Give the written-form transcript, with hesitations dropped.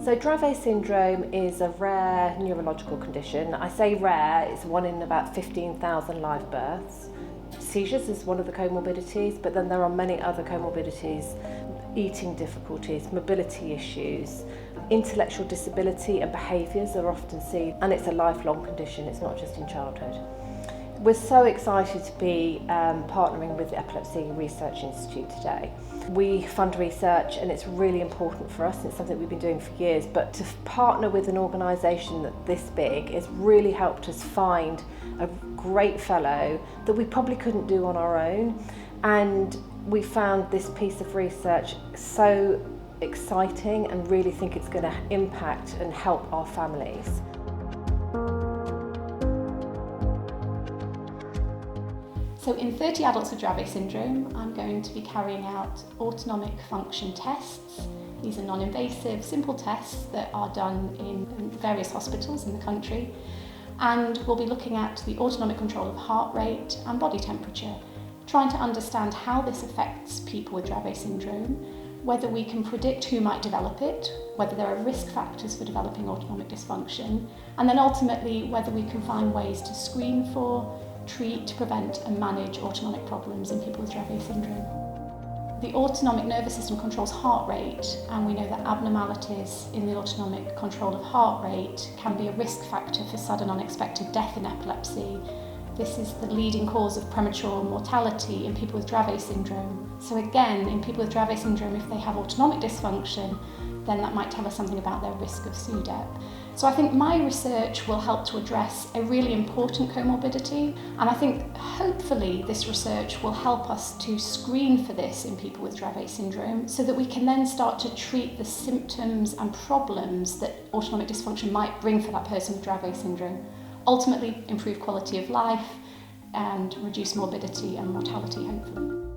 So Dravet syndrome is a rare neurological condition. I say rare, it's one in about 15,000 live births. Seizures is one of the comorbidities, but then there are many other comorbidities, eating difficulties, mobility issues, intellectual disability and behaviours are often seen, and it's a lifelong condition, it's not just in childhood. We're so excited to be partnering with the Epilepsy Research Institute today. We fund research and it's really important for us, and it's something we've been doing for years, but to partner with an organisation that this big has really helped us find a great fellow that we probably couldn't do on our own, and we found this piece of research so exciting and really think it's going to impact and help our families. So in 30 adults with Dravet syndrome, I'm going to be carrying out autonomic function tests. These are non-invasive, simple tests that are done in various hospitals in the country. And we'll be looking at the autonomic control of heart rate and body temperature, trying to understand how this affects people with Dravet syndrome, whether we can predict who might develop it, whether there are risk factors for developing autonomic dysfunction, and then ultimately whether we can find ways to screen for, treat, prevent and manage autonomic problems in people with Dravet syndrome. The autonomic nervous system controls heart rate, and we know that abnormalities in the autonomic control of heart rate can be a risk factor for sudden unexpected death in epilepsy. This is the leading cause of premature mortality in people with Dravet syndrome. So again, in people with Dravet syndrome, if they have autonomic dysfunction, then that might tell us something about their risk of SUDEP. So I think my research will help to address a really important comorbidity, and I think hopefully this research will help us to screen for this in people with Dravet syndrome so that we can then start to treat the symptoms and problems that autonomic dysfunction might bring for that person with Dravet syndrome. Ultimately improve quality of life and reduce morbidity and mortality hopefully.